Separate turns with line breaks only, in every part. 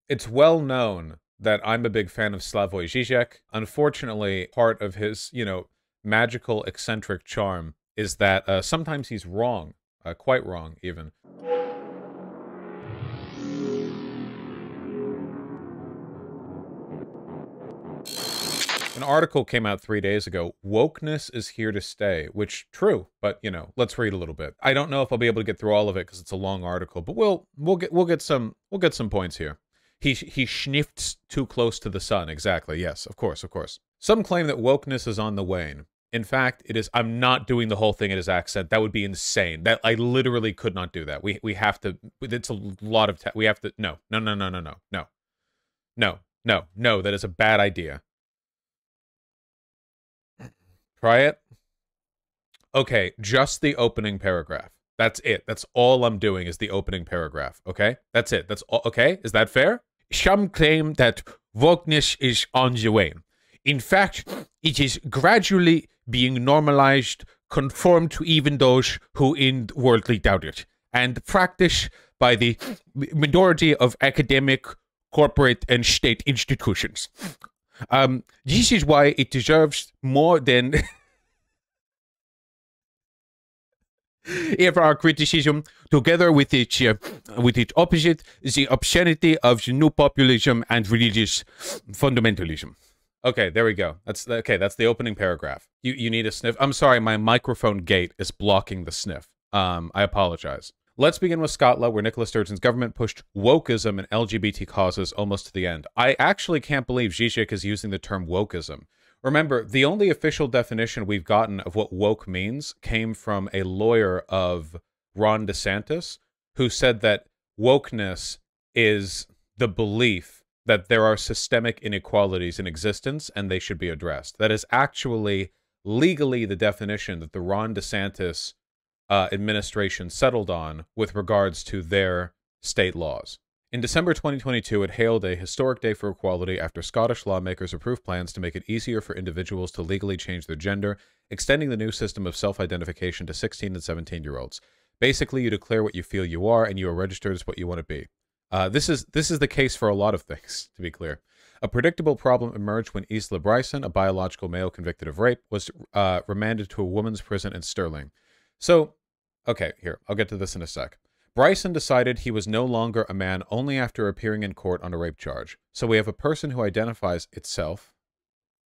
It's well known that I'm a big fan of Slavoj Zizek. Unfortunately, part of his, magical eccentric charm is that sometimes he's wrong, quite wrong even. An article came out 3 days ago. Wokeness is here to stay, which true, but let's read a little bit. I don't know if I'll be able to get through all of it because it's a long article, but we'll get some points here. He schnifts too close to the sun. Exactly. Yes, of course, of course. Some claim that wokeness is on the wane. In fact, it is. I'm not doing the whole thing in his accent. That would be insane. That I literally could not do that. We have to. It's a lot of. We have to. No. No. No. No. No. No. No. No. No. No. That is a bad idea. Try it. Okay, just the opening paragraph. That's it. That's all I'm doing is the opening paragraph. Okay? That's it. That's all. Okay? Is that fair? Some claim that wokeness is on the way. In fact, it is gradually being normalized, conformed to even those who inwardly doubt it, and practiced by the majority of academic, corporate, and state institutions. This is why it deserves more than ever our criticism, together with its opposite, the obscenity of the new populism and religious fundamentalism. Okay, there we go. That's okay. That's the opening paragraph. You need a sniff. I'm sorry, my microphone gate is blocking the sniff. I apologize. Let's begin with Scotland, where Nicola Sturgeon's government pushed wokeism and LGBT causes almost to the end. I actually can't believe Zizek is using the term wokeism. Remember, the only official definition we've gotten of what woke means came from a lawyer of Ron DeSantis, who said that wokeness is the belief that there are systemic inequalities in existence and they should be addressed. That is actually legally the definition that the Ron DeSantis administration settled on with regards to their state laws. In December 2022, it hailed a historic day for equality after Scottish lawmakers approved plans to make it easier for individuals to legally change their gender, extending the new system of self-identification to 16 and 17-year-olds. Basically, you declare what you feel you are, and you are registered as what you want to be. This is the case for a lot of things, to be clear. A predictable problem emerged when Isla Bryson, a biological male convicted of rape, was remanded to a woman's prison in Stirling. So, okay, here, I'll get to this in a sec. Bryson decided he was no longer a man only after appearing in court on a rape charge. So we have a person who identifies itself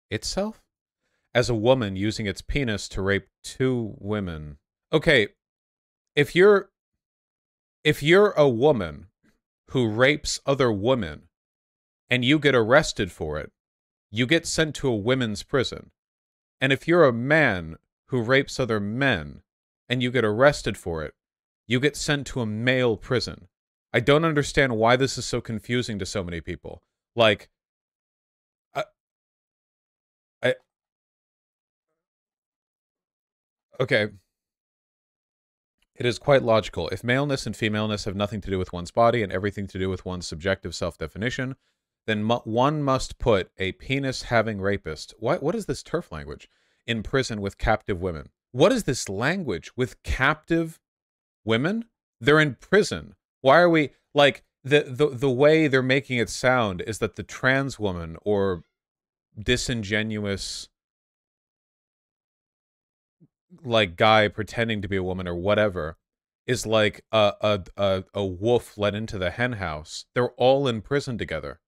as a woman using its penis to rape two women. Okay, if you're a woman who rapes other women and you get arrested for it, you get sent to a women's prison. And if you're a man who rapes other men and you get arrested for it, you get sent to a male prison. I don't understand why this is so confusing to so many people. Like, okay. It is quite logical. If maleness and femaleness have nothing to do with one's body and everything to do with one's subjective self-definition, then one must put a penis-having rapist, what is this turf language, in prison with captive women. What is this language with captive women? They're in prison. Why are we, like, the way they're making it sound is that the trans woman or disingenuous, like, guy pretending to be a woman or whatever is like a wolf let into the hen house. They're all in prison together.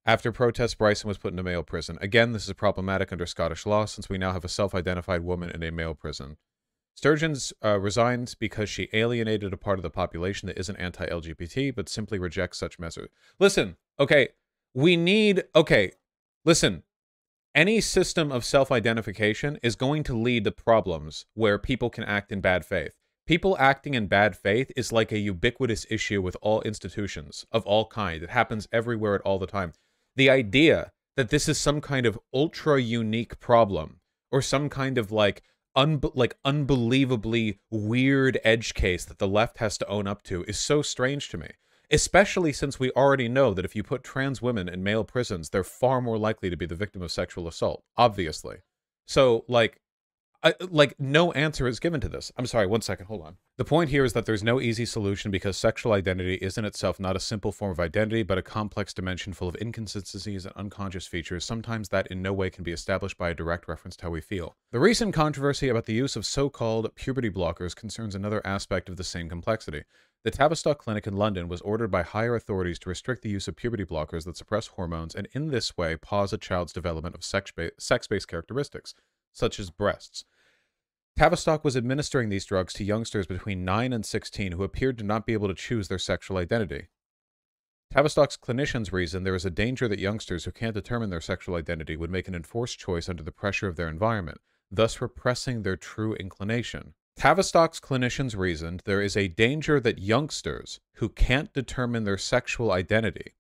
After protests, Bryson was put into male prison. Again, this is problematic under Scottish law since we now have a self-identified woman in a male prison. Sturgeon's resigns because she alienated a part of the population that isn't anti-LGBT, but simply rejects such measures. Listen, okay, listen, any system of self-identification is going to lead to problems where people can act in bad faith. People acting in bad faith is like a ubiquitous issue with all institutions of all kind. It happens everywhere at all the time. The idea that this is some kind of ultra-unique problem or some kind of like unbelievably weird edge case that the left has to own up to is so strange to me. Especially since we already know that if you put trans women in male prisons, they're far more likely to be the victim of sexual assault, obviously. So, like, like, no answer is given to this. I'm sorry, one second, hold on. The point here is that there's no easy solution because sexual identity is in itself not a simple form of identity, but a complex dimension full of inconsistencies and unconscious features, sometimes that in no way can be established by a direct reference to how we feel. The recent controversy about the use of so-called puberty blockers concerns another aspect of the same complexity. The Tavistock Clinic in London was ordered by higher authorities to restrict the use of puberty blockers that suppress hormones and in this way pause a child's development of sex-based characteristics, such as breasts. Tavistock was administering these drugs to youngsters between 9 and 16 who appeared to not be able to choose their sexual identity. Tavistock's clinicians reasoned there is a danger that youngsters who can't determine their sexual identity would make an enforced choice under the pressure of their environment, thus repressing their true inclination. Tavistock's clinicians reasoned there is a danger that youngsters who can't determine their sexual identity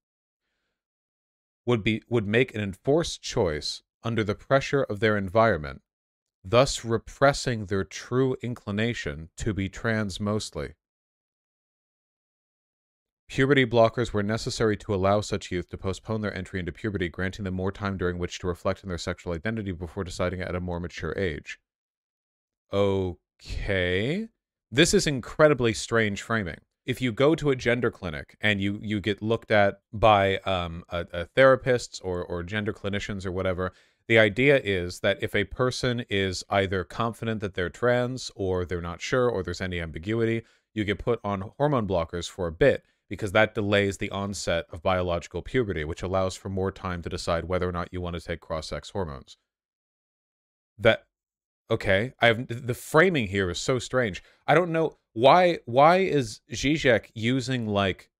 would make an enforced choice under the pressure of their environment, thus repressing their true inclination to be trans mostly. Puberty blockers were necessary to allow such youth to postpone their entry into puberty, granting them more time during which to reflect on their sexual identity before deciding at a more mature age. Okay. This is incredibly strange framing. If you go to a gender clinic and you get looked at by a therapist or gender clinicians or whatever, the idea is that if a person is either confident that they're trans or they're not sure or there's any ambiguity, you get put on hormone blockers for a bit because that delays the onset of biological puberty, which allows for more time to decide whether or not you want to take cross-sex hormones. Okay, the framing here is so strange. I don't know why is Zizek using like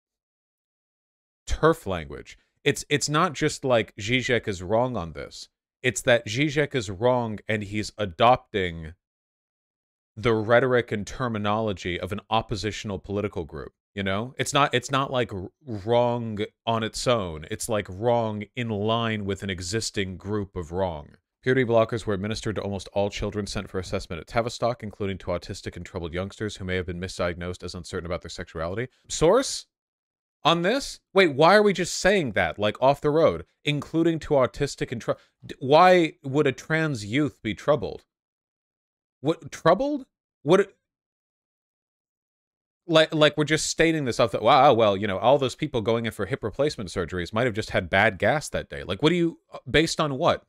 turf language? It's not just like Zizek is wrong on this. It's that Zizek is wrong and he's adopting the rhetoric and terminology of an oppositional political group, you know? It's not like wrong on its own. It's like wrong in line with an existing group of wrong. Puberty blockers were administered to almost all children sent for assessment at Tavistock, including to autistic and troubled youngsters who may have been misdiagnosed as uncertain about their sexuality. Source? On this? Wait, why are we just saying that, like, off the road? Including to autistic and why would a trans youth be troubled? What, troubled? What? Like we're just stating this off the, wow, well, you know, all those people going in for hip replacement surgeries might have just had bad gas that day. Like, what do you, based on what?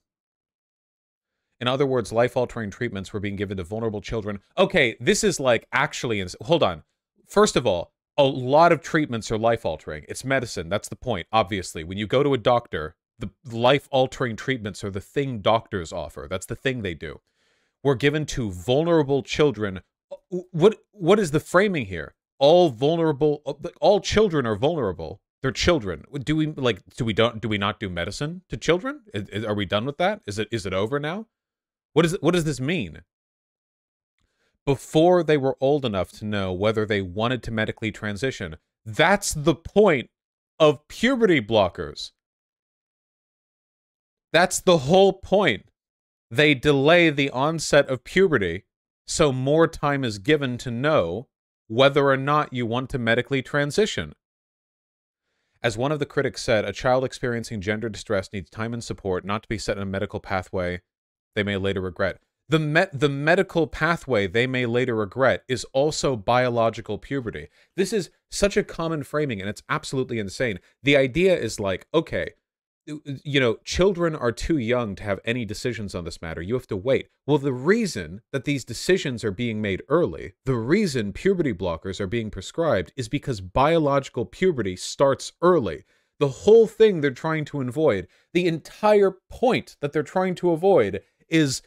In other words, life-altering treatments were being given to vulnerable children. Okay, this is like actually, hold on. First of all, a lot of treatments are life-altering. It's medicine. That's the point, obviously. When you go to a doctor, the life-altering treatments are the thing doctors offer. That's the thing they do. Were given to vulnerable children. What is the framing here? All children are vulnerable. They're children. Do we not do medicine to children? Are we done with that? Is it over now? What does this mean? Before they were old enough to know whether they wanted to medically transition. That's the point of puberty blockers. That's the whole point. They delay the onset of puberty, so more time is given to know whether or not you want to medically transition. As one of the critics said, a child experiencing gender distress needs time and support, not to be set in a medical pathway they may later regret. The medical pathway they may later regret is also biological puberty. This is such a common framing, and it's absolutely insane. The idea is like, okay, you know, children are too young to have any decisions on this matter. You have to wait. Well, the reason that these decisions are being made early, the reason puberty blockers are being prescribed is because biological puberty starts early. The whole thing they're trying to avoid, the entire point that they're trying to avoid is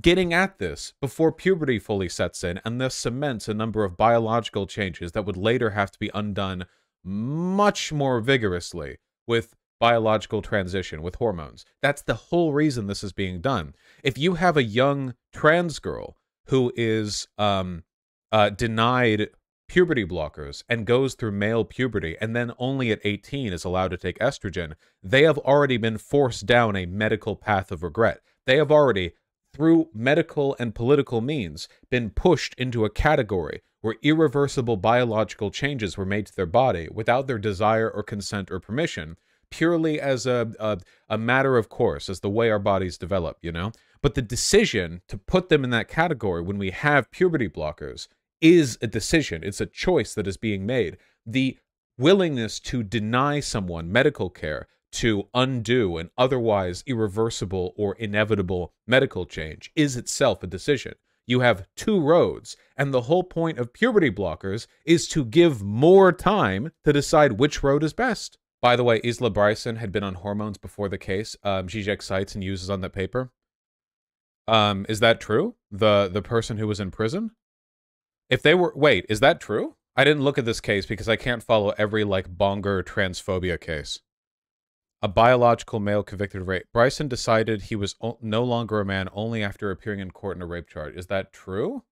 getting at this before puberty fully sets in and thus cements a number of biological changes that would later have to be undone much more vigorously with biological transition, with hormones. That's the whole reason this is being done. If you have a young trans girl who is denied puberty blockers and goes through male puberty and then only at 18 is allowed to take estrogen, they have already been forced down a medical path of regret. They have already, through medical and political means, been pushed into a category where irreversible biological changes were made to their body without their desire or consent or permission, purely as a matter of course, as the way our bodies develop, you know? But the decision to put them in that category when we have puberty blockers is a decision. It's a choice that is being made. The willingness to deny someone medical care, to undo an otherwise irreversible or inevitable medical change, is itself a decision. You have two roads, and the whole point of puberty blockers is to give more time to decide which road is best. By the way, Isla Bryson had been on hormones before the case. Zizek cites and uses on that paper. Is that true? The person who was in prison? If they were... Wait, is that true? I didn't look at this case because I can't follow every, like, bonger transphobia case. A biological male convicted of rape. Bryson decided he was no longer a man only after appearing in court in a rape charge. Is that true?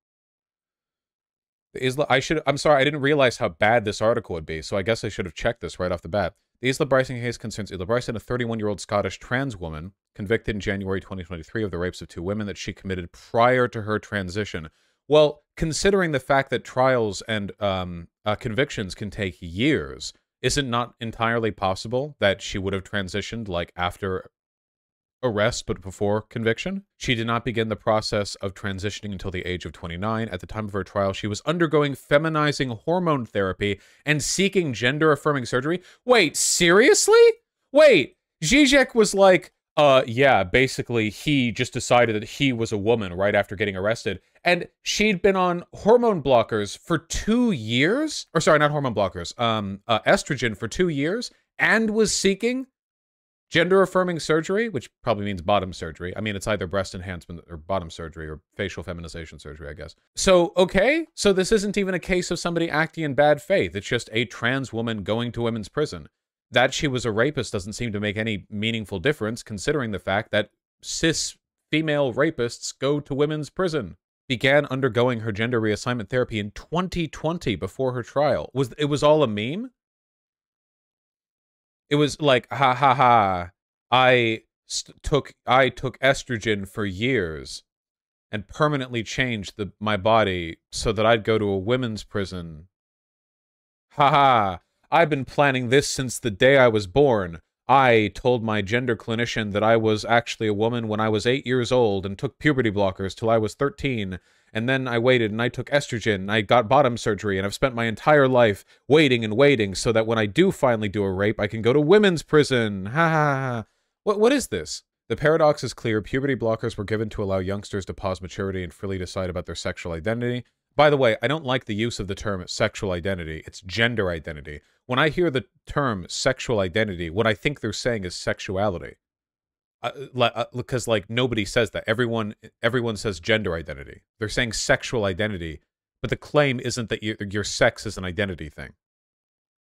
I'm sorry, I didn't realize how bad this article would be, so I guess I should have checked this right off the bat. The Isla Bryson case concerns Isla Bryson, a 31-year-old Scottish trans woman, convicted in January 2023 of the rapes of two women that she committed prior to her transition. Well, considering the fact that trials and convictions can take years, is it not entirely possible that she would have transitioned, like, after arrest but before conviction? She did not begin the process of transitioning until the age of 29. At the time of her trial, she was undergoing feminizing hormone therapy and seeking gender-affirming surgery. Wait, seriously? Wait, Zizek was like, yeah, basically he just decided that he was a woman right after getting arrested. And she'd been on hormone blockers for 2 years? Or sorry, not hormone blockers, estrogen for 2 years, and was seeking gender-affirming surgery, which probably means bottom surgery. I mean, it's either breast enhancement or bottom surgery or facial feminization surgery, I guess. So, okay, so this isn't even a case of somebody acting in bad faith. It's just a trans woman going to women's prison. That she was a rapist doesn't seem to make any meaningful difference, considering the fact that cis female rapists go to women's prison. Began undergoing her gender reassignment therapy in 2020 before her trial. It was all a meme? It was like, ha ha ha, I took estrogen for years and permanently changed my body so that I'd go to a women's prison. Ha ha, I've been planning this since the day I was born. I told my gender clinician that I was actually a woman when I was 8 years old and took puberty blockers till I was 13. And then I waited and I took estrogen and I got bottom surgery and I've spent my entire life waiting and waiting so that when I do finally do a rape, I can go to women's prison. Ha ha ha. What is this? The paradox is clear. Puberty blockers were given to allow youngsters to pause maturity and freely decide about their sexual identity. By the way, I don't like the use of the term sexual identity. It's gender identity. When I hear the term sexual identity, what I think they're saying is sexuality. Because like nobody says that. Everyone says gender identity. They're saying sexual identity, but the claim isn't that your sex is an identity thing.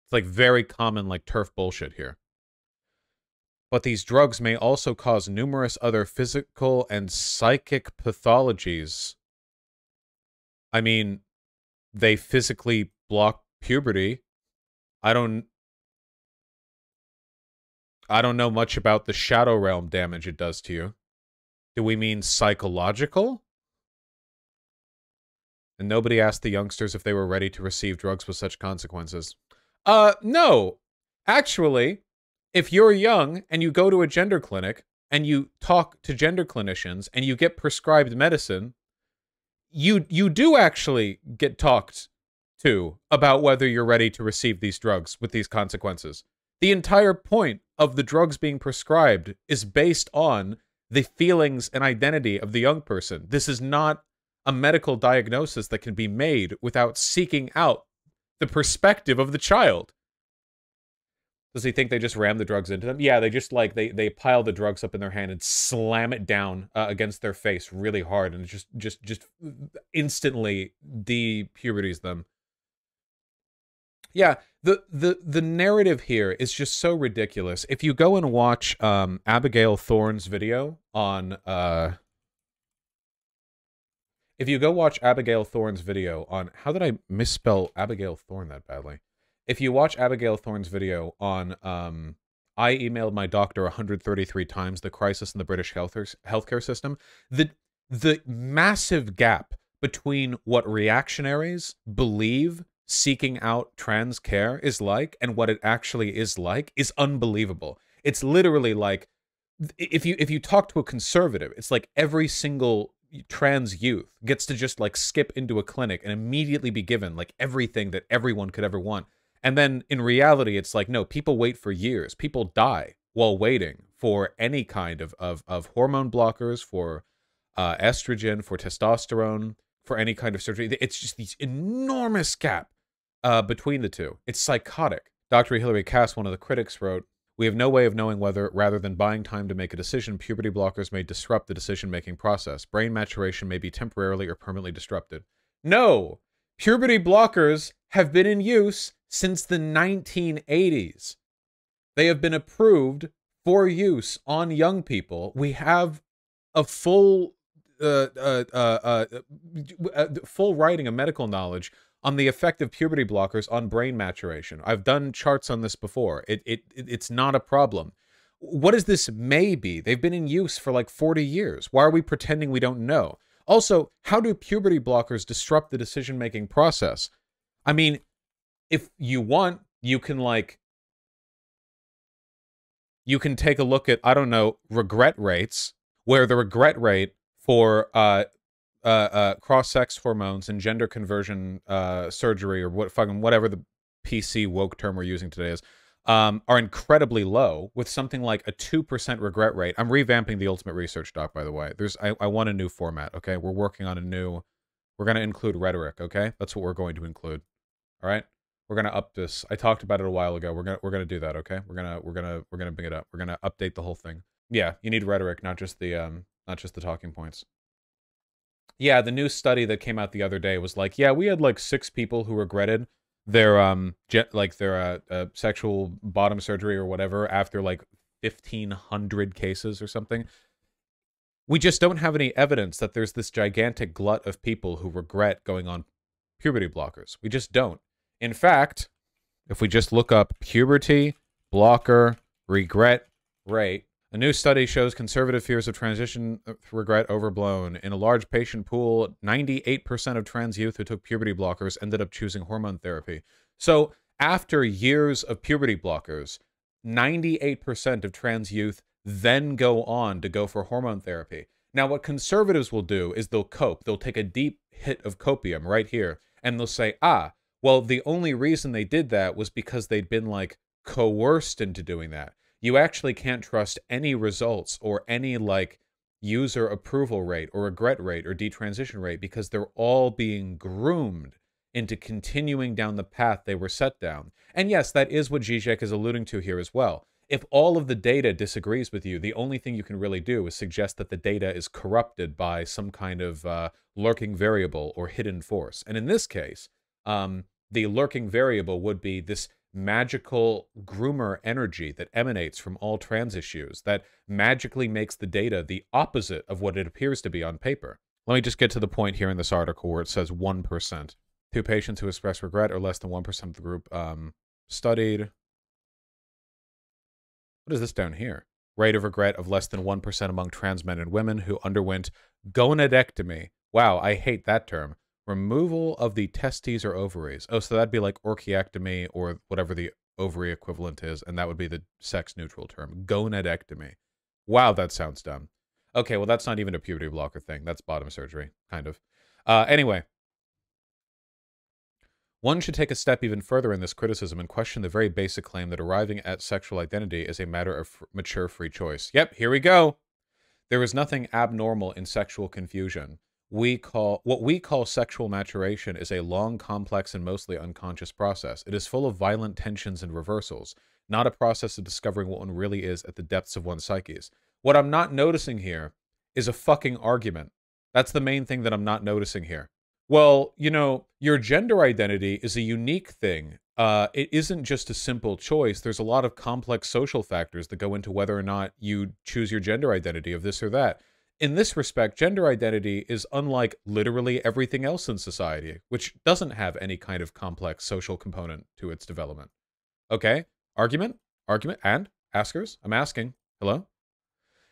It's like very common like turf bullshit here. But these drugs may also cause numerous other physical and psychic pathologies. I mean, they physically block puberty. I don't know much about the shadow realm damage it does to you. Do we mean psychological? And nobody asked the youngsters if they were ready to receive drugs with such consequences. No. Actually, if you're young and you go to a gender clinic and you talk to gender clinicians and you get prescribed medicine, you do actually get talked to about whether you're ready to receive these drugs with these consequences. The entire point of the drugs being prescribed is based on the feelings and identity of the young person. This is not a medical diagnosis that can be made without seeking out the perspective of the child. Does he think they just ram the drugs into them? Yeah, they just like, they pile the drugs up in their hand and slam it down against their face really hard and just instantly depuberties them. Yeah, the narrative here is just so ridiculous. If you go and watch Abigail Thorne's video on if you go watch Abigail Thorne's video on how did I misspell Abigail Thorne that badly? If you watch Abigail Thorne's video on I emailed my doctor 133 times the crisis in the British healthcare system, the massive gap between what reactionaries believe seeking out trans care is like and what it actually is like is unbelievable. It's literally like if you talk to a conservative, it's like every single trans youth gets to just like skip into a clinic and immediately be given like everything that everyone could ever want. And then in reality, it's like, no, people wait for years. People die while waiting for any kind of hormone blockers, for estrogen, for testosterone, for any kind of surgery. It's just these enormous gap between the two. It's psychotic. Dr. Hilary Cass, one of the critics, wrote, "We have no way of knowing whether, rather than buying time to make a decision, puberty blockers may disrupt the decision-making process. Brain maturation may be temporarily or permanently disrupted." No! Puberty blockers have been in use since the 1980s. They have been approved for use on young people. We have a full writing of medical knowledge on the effect of puberty blockers on brain maturation. I've done charts on this before. It's not a problem. What is this may be? They've been in use for like 40 years. Why are we pretending we don't know? Also, how do puberty blockers disrupt the decision-making process? I mean, if you want, you can take a look at, I don't know, regret rates, where the regret rate for cross-sex hormones and gender conversion surgery, or whatever the PC woke term we're using today is, are incredibly low, with something like a 2% regret rate. I'm revamping the Ultimate Research Doc, by the way. I want a new format, okay? We're working on we're going to include rhetoric, okay? That's what we're going to include, all right? We're going to up this. I talked about it a while ago. We're going to do that, okay? We're going to bring it up. We're going to update the whole thing. Yeah, you need rhetoric, not just the talking points. Yeah, the new study that came out the other day was like, yeah, we had like 6 people who regretted their sexual bottom surgery or whatever after like 1,500 cases or something. We just don't have any evidence that there's this gigantic glut of people who regret going on puberty blockers. We just don't. In fact, if we just look up puberty blocker regret rate, a new study shows conservative fears of transition regret overblown. In a large patient pool, 98% of trans youth who took puberty blockers ended up choosing hormone therapy. So after years of puberty blockers, 98% of trans youth then go on to go for hormone therapy. Now, what conservatives will do is they'll cope. They'll take a deep hit of copium right here, and they'll say, well, the only reason they did that was because they'd been, like, coerced into doing that. You actually can't trust any results or any, like, user approval rate or regret rate or detransition rate because they're all being groomed into continuing down the path they were set down. And yes, that is what Zizek is alluding to here as well. If all of the data disagrees with you, the only thing you can really do is suggest that the data is corrupted by some kind of lurking variable or hidden force. And in this case, the lurking variable would be this magical groomer energy that emanates from all trans issues that magically makes the data the opposite of what it appears to be on paper. Let me just get to the point here in this article where it says 1%. 2 patients who express regret, or less than 1% of the group studied. What is this down here? Rate of regret of less than 1% among trans men and women who underwent gonadectomy. Wow, I hate that term. Removal of the testes or ovaries. Oh, so that'd be like orchiectomy or whatever the ovary equivalent is, and that would be the sex-neutral term. Gonadectomy. Wow, that sounds dumb. Okay, well, that's not even a puberty blocker thing. That's bottom surgery, kind of. Anyway. One should take a step even further in this criticism and question the very basic claim that arriving at sexual identity is a matter of mature free choice. Yep, here we go. There is nothing abnormal in sexual confusion. What we call sexual maturation is a long, complex, and mostly unconscious process. It is full of violent tensions and reversals, not a process of discovering what one really is at the depths of one's psyches. What I'm not noticing here is a fucking argument. That's the main thing that I'm not noticing here. Well, you know, your gender identity is a unique thing. It isn't just a simple choice. There's a lot of complex social factors that go into whether or not you choose your gender identity of this or that. In this respect, gender identity is unlike literally everything else in society, which doesn't have any kind of complex social component to its development. Okay? Argument? Argument? And? Askers? I'm asking. Hello?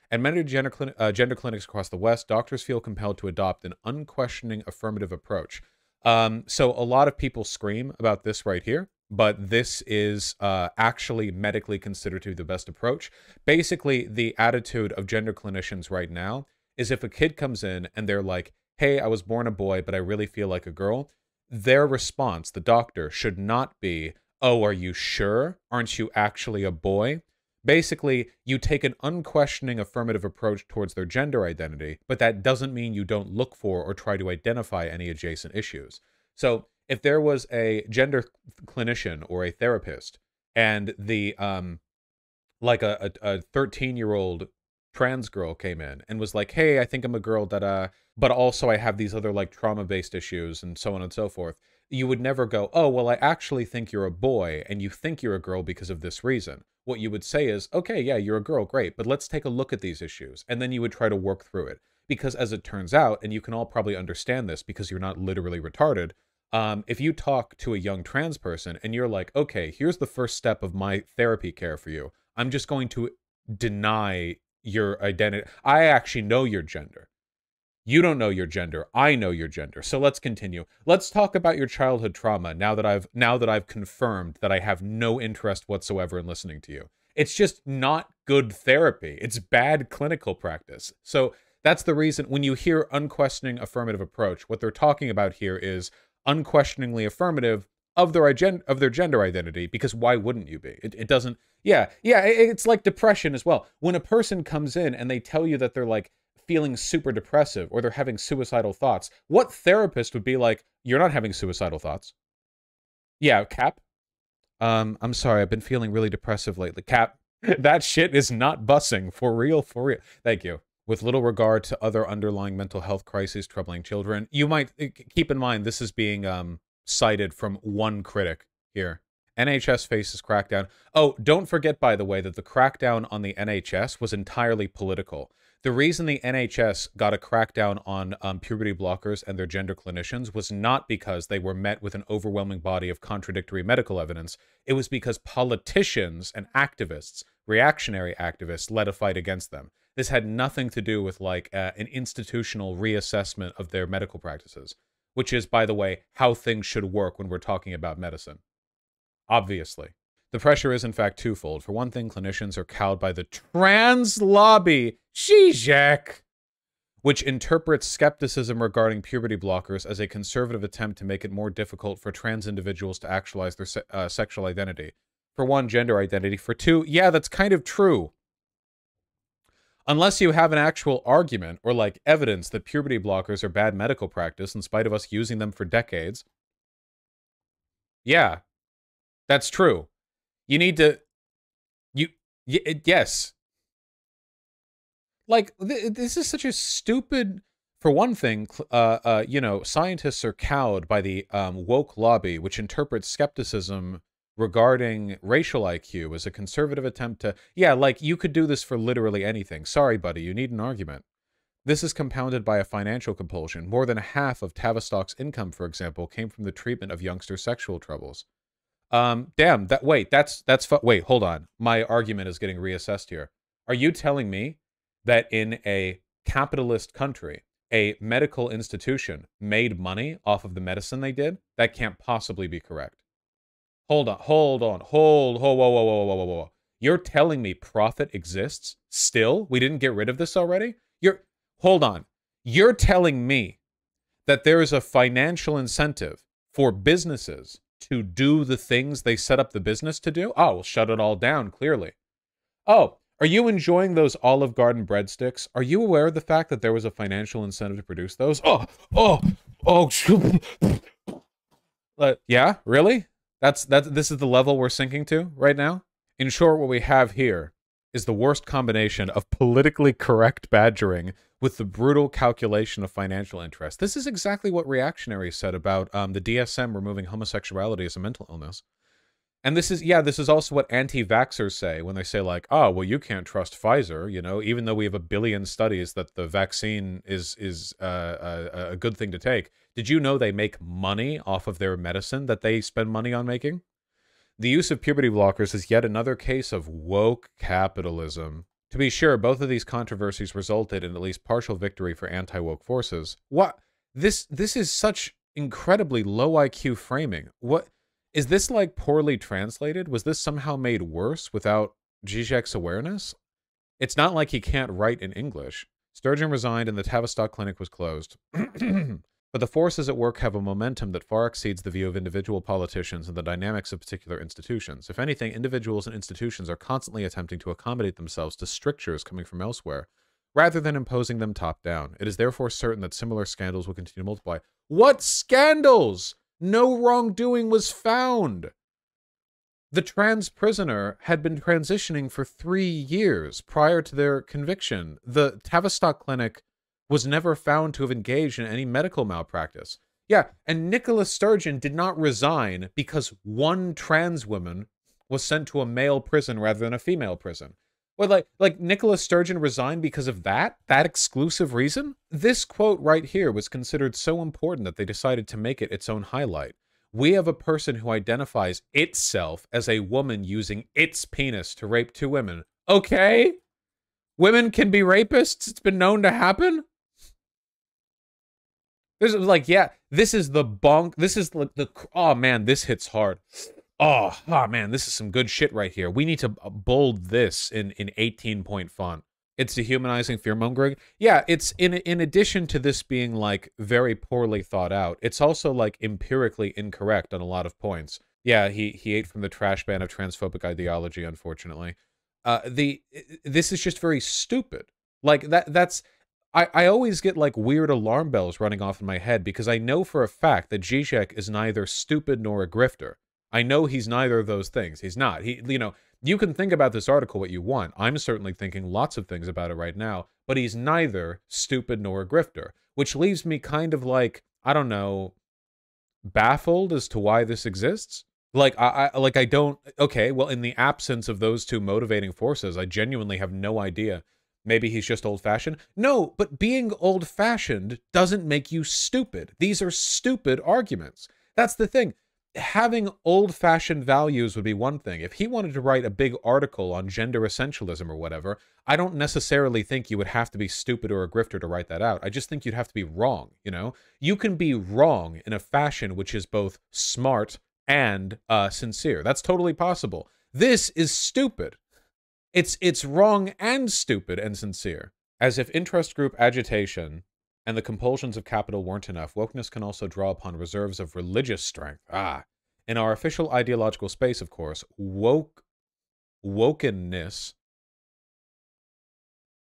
At many gender clinics across the West, doctors feel compelled to adopt an unquestioning affirmative approach. So a lot of people scream about this right here, but this is actually medically considered to be the best approach. Basically, the attitude of gender clinicians right now is if a kid comes in and they're like, hey, I was born a boy, but I really feel like a girl, their response, the doctor, should not be, oh, are you sure? Aren't you actually a boy? Basically, you take an unquestioning affirmative approach towards their gender identity, but that doesn't mean you don't look for or try to identify any adjacent issues. So if there was a gender clinician or a therapist and the like a 13-year-old trans girl came in and was like, hey, I think I'm a girl that but also I have these other like trauma-based issues and so on and so forth, you would never go, oh, well, I actually think you're a boy and you think you're a girl because of this reason. What you would say is, okay, yeah, you're a girl, great, but let's take a look at these issues. And then you would try to work through it. Because as it turns out, and you can all probably understand this because you're not literally retarded, if you talk to a young trans person and you're like, okay, here's the first step of my therapy care for you. I'm just going to deny your identity. I actually know your gender. You don't know your gender. I know your gender. So let's continue. Let's talk about your childhood trauma now that I've confirmed that I have no interest whatsoever in listening to you. It's just not good therapy. It's bad clinical practice. So that's the reason when you hear unquestioning affirmative approach, what they're talking about here is unquestioningly affirmative of their gender identity, because why wouldn't you be? It doesn't. Yeah, it's like depression as well. When a person comes in and they tell you that they're like feeling super depressive or they're having suicidal thoughts, what therapist would be like, you're not having suicidal thoughts? Yeah, Cap. I'm sorry, I've been feeling really depressive lately. Cap, that shit is not bussing. For real, for real. Thank you. With little regard to other underlying mental health crises troubling children, you might keep in mind this is being cited from one critic here. NHS faces crackdown. Oh, don't forget, by the way, that the crackdown on the NHS was entirely political. The reason the NHS got a crackdown on puberty blockers and their gender clinicians was not because they were met with an overwhelming body of contradictory medical evidence. It was because politicians and activists, reactionary activists, led a fight against them. This had nothing to do with like an institutional reassessment of their medical practices, which is, by the way, how things should work when we're talking about medicine. Obviously. The pressure is, in fact, twofold. For one thing, clinicians are cowed by the trans lobby, Zizek, which interprets skepticism regarding puberty blockers as a conservative attempt to make it more difficult for trans individuals to actualize their sexual identity. For one, gender identity. For two, yeah, that's kind of true. Unless you have an actual argument or, like, evidence that puberty blockers are bad medical practice in spite of us using them for decades. Yeah, that's true. You need to... Yes. Like, this is such a stupid... For one thing, you know, scientists are cowed by the woke lobby, which interprets skepticism regarding racial IQ as a conservative attempt to... Yeah, like, you could do this for literally anything. Sorry, buddy, you need an argument. This is compounded by a financial compulsion. More than half of Tavistock's income, for example, came from the treatment of youngster sexual troubles. Damn, wait, hold on. My argument is getting reassessed here. Are you telling me that in a capitalist country, a medical institution made money off of the medicine they did? That can't possibly be correct. Hold on, whoa. You're telling me profit exists still? We didn't get rid of this already? Hold on. You're telling me that there is a financial incentive for businesses to do the things they set up the business to do? Oh, we'll shut it all down, clearly. Oh, are you enjoying those Olive Garden breadsticks? Are you aware of the fact that there was a financial incentive to produce those? Yeah, really? This is the level we're sinking to right now? In short, what we have here is the worst combination of politically correct badgering with the brutal calculation of financial interest. This is exactly what reactionaries said about the DSM removing homosexuality as a mental illness. And this is also what anti-vaxxers say when they say, like, oh, well, you can't trust Pfizer, you know, even though we have 1 billion studies that the vaccine is a good thing to take. Did you know they make money off of their medicine that they spend money on making? The use of puberty blockers is yet another case of woke capitalism. To be sure, both of these controversies resulted in at least partial victory for anti-woke forces. What? This is such incredibly low IQ framing. What is this like poorly translated? Was this somehow made worse without Zizek's awareness? It's not like he can't write in English. Sturgeon resigned and the Tavistock Clinic was closed. But the forces at work have a momentum that far exceeds the view of individual politicians and the dynamics of particular institutions. If anything, individuals and institutions are constantly attempting to accommodate themselves to strictures coming from elsewhere, rather than imposing them top-down. It is therefore certain that similar scandals will continue to multiply. What scandals? No wrongdoing was found. The trans prisoner had been transitioning for 3 years prior to their conviction. The Tavistock Clinic was never found to have engaged in any medical malpractice. Yeah, and Nicholas Sturgeon did not resign because one trans woman was sent to a male prison rather than a female prison. Well, like Nicholas Sturgeon resigned because of that exclusive reason? This quote right here was considered so important that they decided to make it its own highlight. We have a person who identifies itself as a woman using its penis to rape 2 women. Okay? Women can be rapists? It's been known to happen? This is like, yeah, this is the bonk. This is the oh man, this hits hard. Oh man, this is some good shit right here. We need to bold this in 18-point font. It's dehumanizing, fear-mongering. Yeah, it's in addition to this being like very poorly thought out, it's also like empirically incorrect on a lot of points. Yeah, he ate from the trash bin of transphobic ideology, unfortunately. This is just very stupid. Like that's I always get like weird alarm bells running off in my head because I know for a fact that Zizek is neither stupid nor a grifter. I know he's neither of those things. He's not. You can think about this article what you want. I'm certainly thinking lots of things about it right now, but he's neither stupid nor a grifter, which leaves me kind of like, I don't know, baffled as to why this exists. Like, I don't, okay, well, in the absence of those two motivating forces, I genuinely have no idea. Maybe he's just old-fashioned? No, but being old-fashioned doesn't make you stupid. These are stupid arguments. That's the thing. Having old-fashioned values would be one thing. If he wanted to write a big article on gender essentialism or whatever, I don't necessarily think you would have to be stupid or a grifter to write that out. I just think you'd have to be wrong, you know? You can be wrong in a fashion which is both smart and sincere. That's totally possible. This is stupid. It's wrong and stupid and sincere. As if interest group agitation and the compulsions of capital weren't enough, wokeness can also draw upon reserves of religious strength. In our official ideological space, of course, wokenness.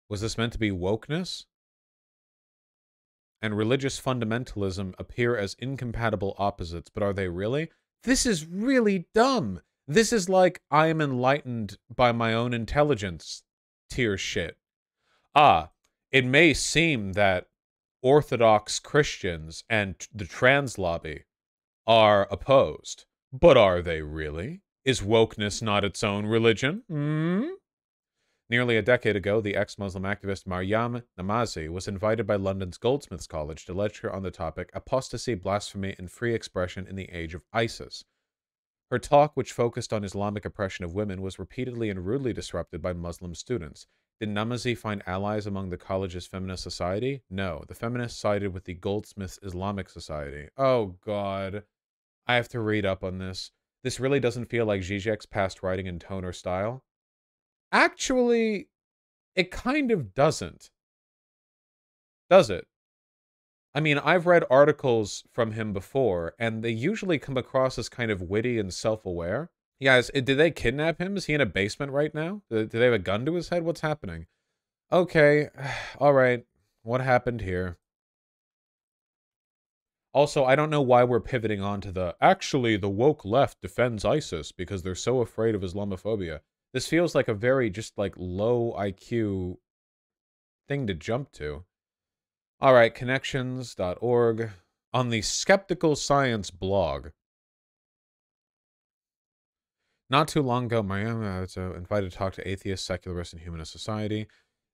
Was this meant to be wokeness? And religious fundamentalism appear as incompatible opposites, but are they really? This is really dumb. This is like, I am enlightened by my own intelligence tier shit. It may seem that Orthodox Christians and the trans lobby are opposed, but are they really? Is wokeness not its own religion? Nearly a decade ago, the ex-Muslim activist Maryam Namazi was invited by London's Goldsmiths College to lecture on the topic Apostasy, Blasphemy, and Free Expression in the Age of ISIS. Her talk, which focused on Islamic oppression of women, was repeatedly and rudely disrupted by Muslim students. Did Namazi find allies among the college's feminist society? No. The feminists sided with the Goldsmiths Islamic Society. Oh, God. I have to read up on this. This really doesn't feel like Zizek's past writing in tone or style. Actually, it kind of doesn't. Does it? I mean, I've read articles from him before, and they usually come across as kind of witty and self-aware. Yeah, did they kidnap him? Is he in a basement right now? Do they have a gun to his head? What's happening? Okay, all right. What happened here? Also, I don't know why we're pivoting on to actually, the woke left defends ISIS because they're so afraid of Islamophobia. This feels like a very just like low IQ thing to jump to. All right, connections.org. On the Skeptical Science blog. Not too long ago, Maryam was invited to talk to atheists, secularists, and humanist society.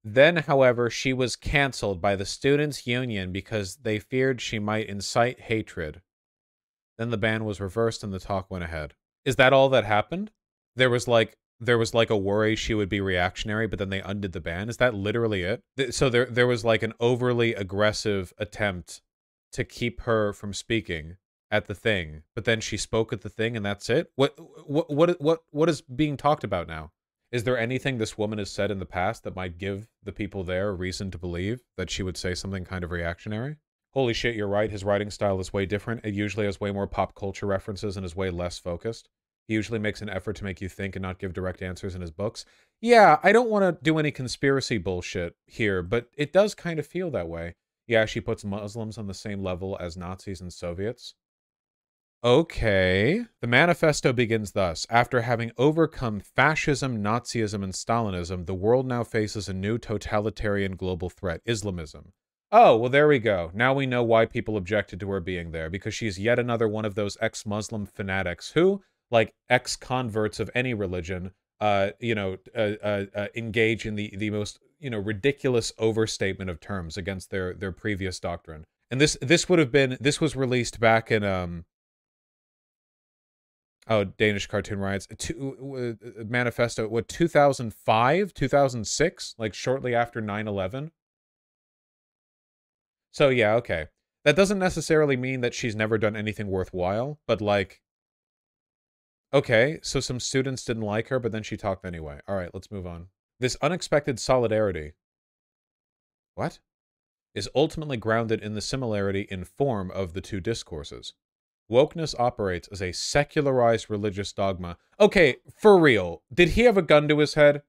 Then, however, she was canceled by the Students' Union because they feared she might incite hatred. Then the ban was reversed and the talk went ahead. Is that all that happened? There was like a worry she would be reactionary, but then they undid the ban. Is that literally it? So there was like an overly aggressive attempt to keep her from speaking at the thing, but then she spoke at the thing and that's it? What is being talked about now? Is there anything this woman has said in the past that might give the people there a reason to believe that she would say something kind of reactionary? Holy shit, you're right. His writing style is way different. It usually has way more pop culture references and is way less focused. He usually makes an effort to make you think and not give direct answers in his books. Yeah, I don't want to do any conspiracy bullshit here, but it does kind of feel that way. Yeah, she puts Muslims on the same level as Nazis and Soviets. Okay. The manifesto begins thus. After having overcome fascism, Nazism, and Stalinism, the world now faces a new totalitarian global threat, Islamism. Oh, well, there we go. Now we know why people objected to her being there, because she's yet another one of those ex-Muslim fanatics who, like ex-converts of any religion, engage in the most, ridiculous overstatement of terms against their previous doctrine. And this was released back in oh, Danish cartoon riots. Manifesto, what, 2005, 2006, like shortly after 9/11. So yeah, okay. That doesn't necessarily mean that she's never done anything worthwhile, but like, okay, so some students didn't like her, but then she talked anyway. All right, let's move on. This unexpected solidarity, what? Is ultimately grounded in the similarity in form of the two discourses. Wokeness operates as a secularized religious dogma. Okay, for real. Did he have a gun to his head?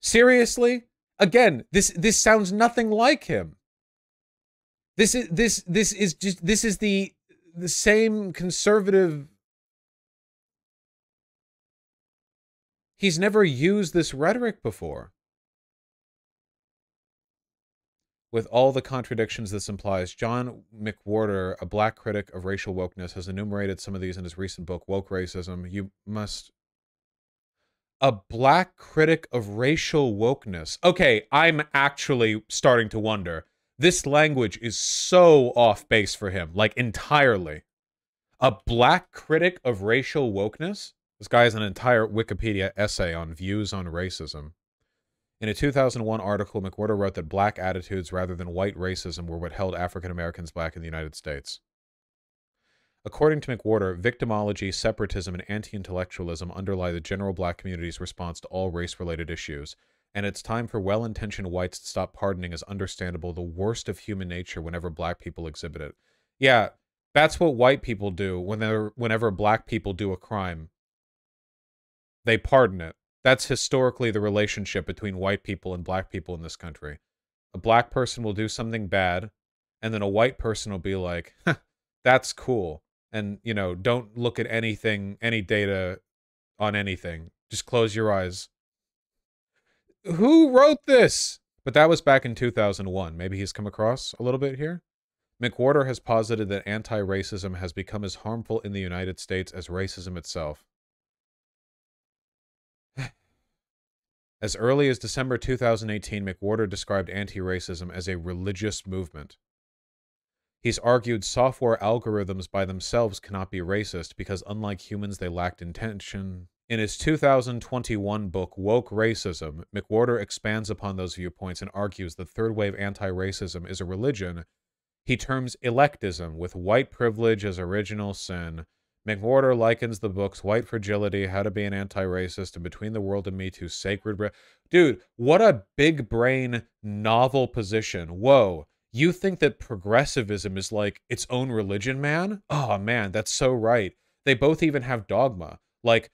Seriously? Again, this sounds nothing like him. This is the same conservative. He's never used this rhetoric before. With all the contradictions this implies, John McWhorter, a black critic of racial wokeness, has enumerated some of these in his recent book, Woke Racism. You must... A black critic of racial wokeness. Okay, I'm actually starting to wonder. This language is so off base for him, like entirely. A black critic of racial wokeness? This guy has an entire Wikipedia essay on views on racism. In a 2001 article, McWhorter wrote that black attitudes rather than white racism were what held African Americans back in the United States. According to McWhorter, victimology, separatism, and anti-intellectualism underlie the general black community's response to all race-related issues, and it's time for well-intentioned whites to stop pardoning as understandable the worst of human nature whenever black people exhibit it. Yeah, that's what white people do whenever black people do a crime. They pardon it. That's historically the relationship between white people and black people in this country. A black person will do something bad, and then a white person will be like, huh, that's cool. And, don't look at anything, any data on anything. Just close your eyes. Who wrote this? But that was back in 2001. Maybe he's come across a little bit here. McWhorter has posited that anti-racism has become as harmful in the United States as racism itself. As early as December 2018, McWhorter described anti-racism as a religious movement. He's argued software algorithms by themselves cannot be racist because, unlike humans, they lacked intention. In his 2021 book, Woke Racism, McWhorter expands upon those viewpoints and argues that third-wave anti-racism is a religion he terms electism, with white privilege as original sin. McWhorter likens the books White Fragility, How to Be an Anti-Racist, and Between the World and Me to sacred... Dude, what a big brain novel position. Whoa. You think that progressivism is like its own religion, man? Oh, man, that's so right. They both even have dogma. Like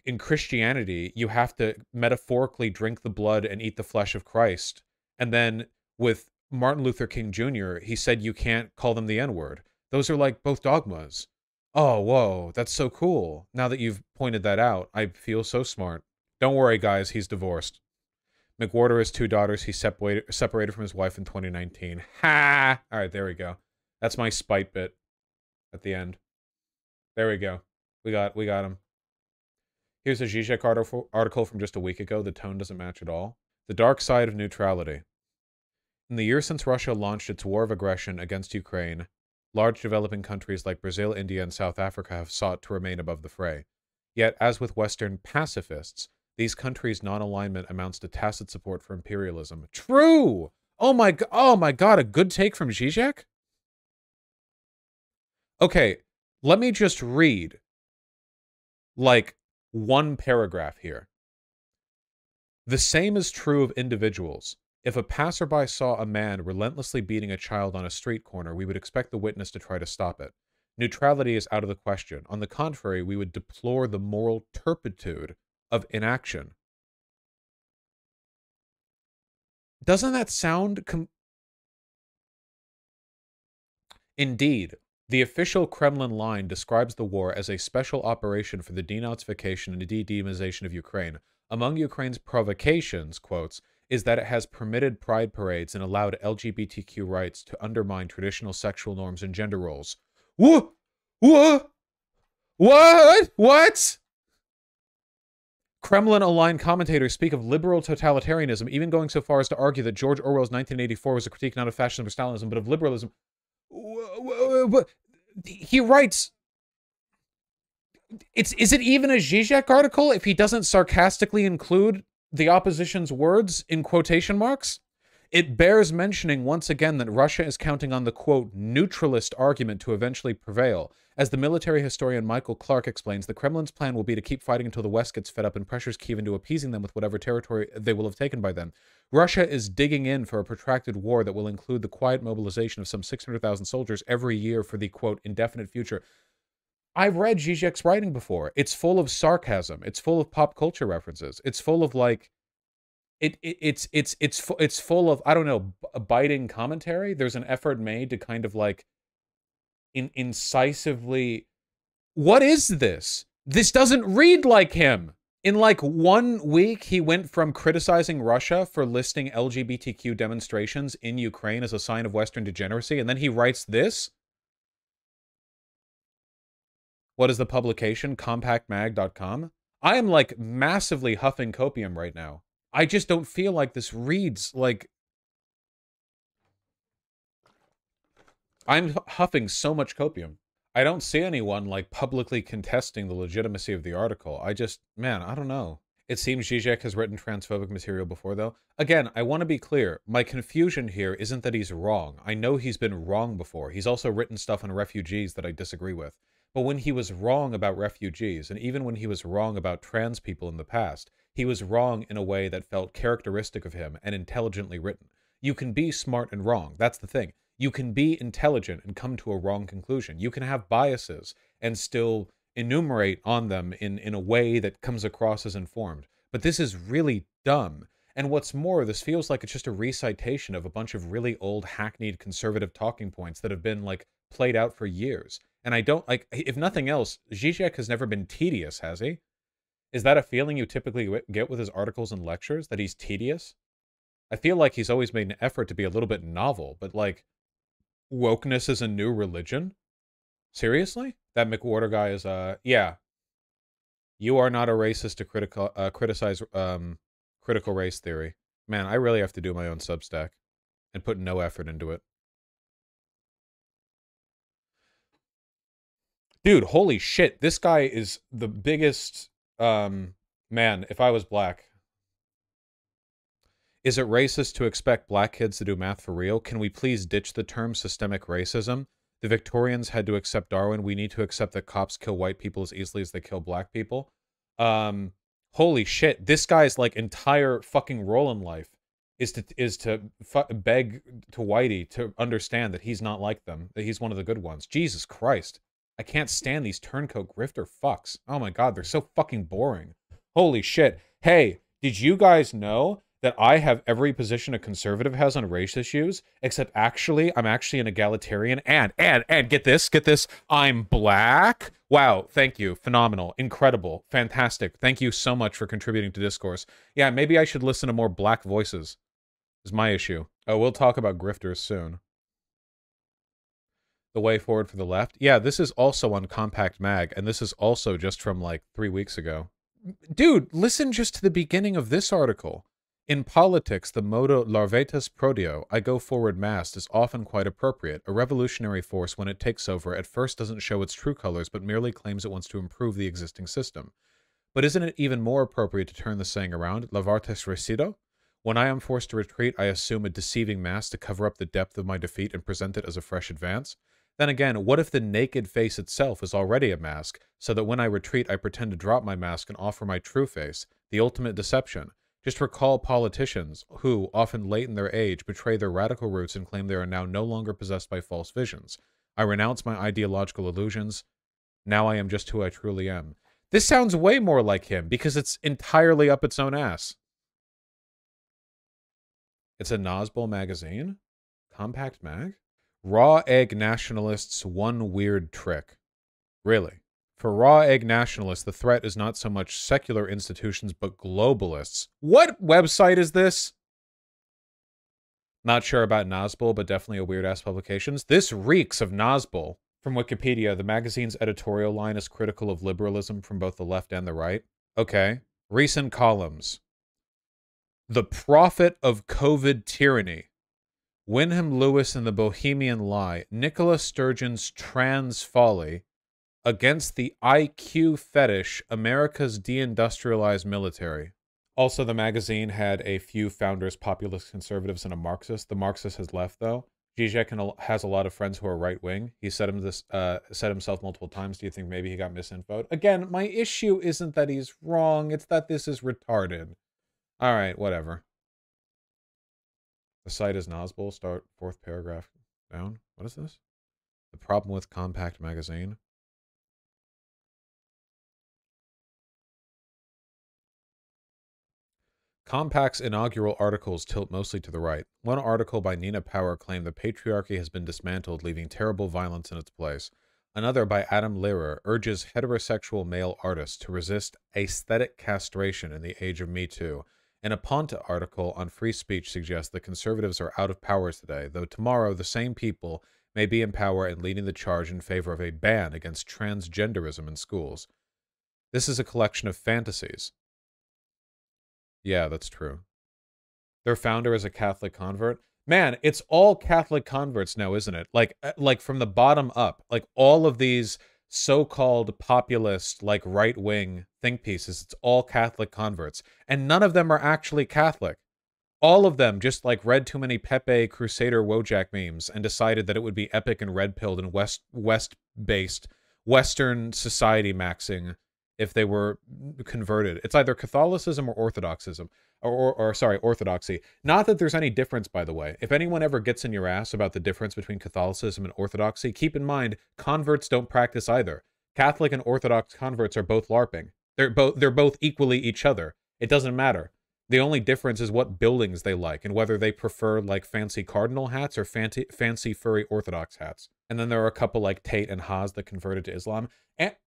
in Christianity, you have to metaphorically drink the blood and eat the flesh of Christ. And then with Martin Luther King Jr., he said you can't call them the N-word. Those are like both dogmas. Oh, whoa, that's so cool. Now that you've pointed that out, I feel so smart. Don't worry, guys, he's divorced. McWhorter has 2 daughters. He separated from his wife in 2019. Ha! All right, there we go. That's my spite bit at the end. There we go. We got him. Here's a Zizek article from just a week ago. The tone doesn't match at all. The dark side of neutrality. In the year since Russia launched its war of aggression against Ukraine, large developing countries like Brazil, India, and South Africa have sought to remain above the fray. Yet, as with Western pacifists, these countries' non-alignment amounts to tacit support for imperialism. True! Oh my god, a good take from Zizek? Okay, let me just read like one paragraph here. The same is true of individuals. If a passerby saw a man relentlessly beating a child on a street corner, we would expect the witness to try to stop it. Neutrality is out of the question. On the contrary, we would deplore the moral turpitude of inaction. Doesn't that sound... Indeed, the official Kremlin line describes the war as a special operation for the denazification and de-demonization of Ukraine. Among Ukraine's provocations, quotes, is that it has permitted pride parades and allowed LGBTQ rights to undermine traditional sexual norms and gender roles. What? What? What? Kremlin-aligned commentators speak of liberal totalitarianism, even going so far as to argue that George Orwell's 1984 was a critique not of fascism or Stalinism, but of liberalism. He writes... Is it even a Zizek article if he doesn't sarcastically include the opposition's words in quotation marks? It bears mentioning once again that Russia is counting on the, quote, neutralist argument to eventually prevail. As the military historian Michael Clark explains, the Kremlin's plan will be to keep fighting until the West gets fed up and pressures Kiev into appeasing them with whatever territory they will have taken by then. Russia is digging in for a protracted war that will include the quiet mobilization of some 600,000 soldiers every year for the, quote, indefinite future. I've read Zizek's writing before. It's full of sarcasm. It's full of pop culture references. It's full of, like... It's full of, I don't know, biting commentary. There's an effort made to kind of like incisively, what is this? This doesn't read like him. In like 1 week, he went from criticizing Russia for listing LGBTQ demonstrations in Ukraine as a sign of Western degeneracy, and then he writes this. What is the publication? Compactmag.com. I am like massively huffing copium right now. I just don't feel like this reads like... I'm huffing so much copium. I don't see anyone, like, publicly contesting the legitimacy of the article. I just... Man, I don't know. It seems Zizek has written transphobic material before, though. Again, I want to be clear. My confusion here isn't that he's wrong. I know he's been wrong before. He's also written stuff on refugees that I disagree with. But when he was wrong about refugees, and even when he was wrong about trans people in the past, he was wrong in a way that felt characteristic of him and intelligently written. You can be smart and wrong. That's the thing. You can be intelligent and come to a wrong conclusion. You can have biases and still enumerate on them in a way that comes across as informed. But this is really dumb. And what's more, this feels like it's just a recitation of a bunch of really old, hackneyed conservative talking points that have been, like, played out for years. And I don't, like, if nothing else, Zizek has never been tedious, has he? Is that a feeling you typically get with his articles and lectures, that he's tedious? I feel like he's always made an effort to be a little bit novel, but, like, wokeness is a new religion? Seriously? That McWhorter guy is, yeah. You are not a racist to criticize critical race theory. Man, I really have to do my own Substack and put no effort into it. Dude, holy shit. This guy is the biggest, man, if I was black. Is it racist to expect black kids to do math for real? Can we please ditch the term systemic racism? The Victorians had to accept Darwin. We need to accept that cops kill white people as easily as they kill black people. Holy shit. This guy's, like, entire fucking role in life is to beg to Whitey to understand that he's not like them, that he's one of the good ones. Jesus Christ. I can't stand these turncoat grifter fucks. Oh my god, they're so fucking boring. Holy shit. Hey, did you guys know that I have every position a conservative has on race issues, except actually, I'm actually an egalitarian, and get this, I'm black? Wow, thank you, phenomenal, incredible, fantastic, thank you so much for contributing to discourse. Yeah, maybe I should listen to more black voices, is my issue. Oh, we'll talk about grifters soon. The way forward for the left? Yeah, this is also on Compact Mag, and this is also just from, like, 3 weeks ago. Dude, listen just to the beginning of this article. In politics, the motto larvetus prodeo, I go forward mast, is often quite appropriate. A revolutionary force, when it takes over, at first doesn't show its true colors, but merely claims it wants to improve the existing system. But isn't it even more appropriate to turn the saying around, lavartes resido? When I am forced to retreat, I assume a deceiving mask to cover up the depth of my defeat and present it as a fresh advance. Then again, what if the naked face itself is already a mask, so that when I retreat, I pretend to drop my mask and offer my true face, the ultimate deception? Just recall politicians who, often late in their age, betray their radical roots and claim they are now no longer possessed by false visions. I renounce my ideological illusions. Now I am just who I truly am. This sounds way more like him, because it's entirely up its own ass. It's a Nosball magazine? Compact mag? Raw egg nationalists' one weird trick. Really? For raw egg nationalists, the threat is not so much secular institutions, but globalists. What website is this? Not sure about Nosball, but definitely a weird-ass publications. This reeks of Nosball. From Wikipedia, the magazine's editorial line is critical of liberalism from both the left and the right. Okay. Recent columns. The Prophet of COVID Tyranny. Wyndham Lewis and the Bohemian Lie. Nicola Sturgeon's Trans Folly. Against the IQ Fetish, America's Deindustrialized Military. Also, the magazine had a few founders, populist conservatives, and a Marxist. The Marxist has left, though. Zizek has a lot of friends who are right-wing. He said himself multiple times. Do you think maybe he got misinfoed? Again, my issue isn't that he's wrong. It's that this is retarded. All right, whatever. The site is Nosball. Start 4th paragraph down. What is this? The problem with compact magazine. Compact's inaugural articles tilt mostly to the right. One article by Nina Power claimed the patriarchy has been dismantled, leaving terrible violence in its place. Another by Adam Lehrer urges heterosexual male artists to resist aesthetic castration in the age of Me Too. And a Ponta article on free speech suggests that conservatives are out of power today, though tomorrow the same people may be in power and leading the charge in favor of a ban against transgenderism in schools. This is a collection of fantasies. Yeah, that's true. Their founder is a Catholic convert. Man, it's all Catholic converts now, isn't it? Like from the bottom up, like all of these so-called populist, like right-wing think pieces, it's all Catholic converts. And none of them are actually Catholic. All of them just like read too many Pepe Crusader Wojak memes and decided that it would be epic and red-pilled and West-based Western society maxing if they were converted. It's either Catholicism or Orthodoxism, or sorry, Orthodoxy. Not that there's any difference, by the way. If anyone ever gets in your ass about the difference between Catholicism and Orthodoxy, keep in mind, converts don't practice either. Catholic and Orthodox converts are both LARPing. They're both equally each other. It doesn't matter. The only difference is what buildings they like and whether they prefer like fancy cardinal hats or fancy furry Orthodox hats. And then there are a couple like Tate and Haas that converted to Islam.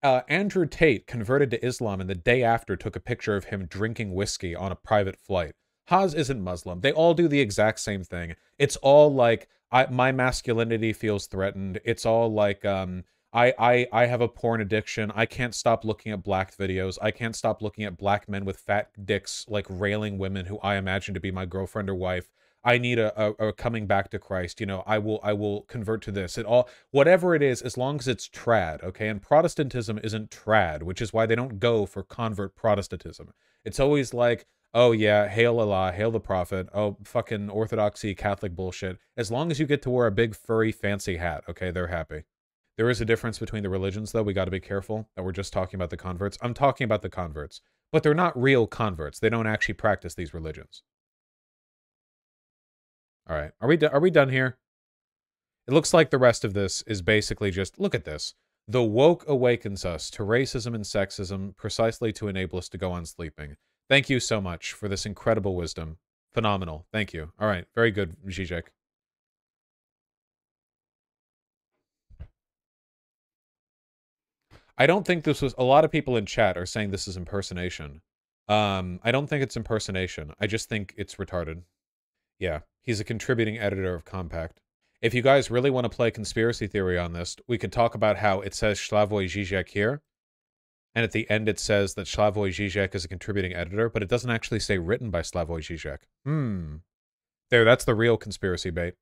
Andrew Tate converted to Islam and the day after took a picture of him drinking whiskey on a private flight. Haas isn't Muslim. They all do the exact same thing. It's all like, my masculinity feels threatened. It's all like, I have a porn addiction. I can't stop looking at black videos. I can't stop looking at black men with fat dicks, like railing women who I imagine to be my girlfriend or wife. I need a coming back to Christ. You know, I will convert to this. It all, whatever it is, as long as it's trad, okay? And Protestantism isn't trad, which is why they don't go for convert Protestantism. It's always like, oh yeah, hail Allah, hail the prophet, oh fucking Orthodoxy, Catholic bullshit. As long as you get to wear a big furry fancy hat, okay, they're happy. There is a difference between the religions, though. We got to be careful that we're just talking about the converts. I'm talking about the converts. But they're not real converts. They don't actually practice these religions. All right. Are we done here? It looks like the rest of this is basically just, look at this. The woke awakens us to racism and sexism precisely to enable us to go on sleeping. Thank you so much for this incredible wisdom. Phenomenal. Thank you. All right. Very good, Zizek. I don't think this was... A lot of people in chat are saying this is impersonation. I don't think it's impersonation. I just think it's retarded. Yeah, he's a contributing editor of Compact. If you guys really want to play conspiracy theory on this, we could talk about how it says Slavoj Zizek here, and at the end it says that Slavoj Zizek is a contributing editor, but it doesn't actually say written by Slavoj Zizek. There, that's the real conspiracy bait.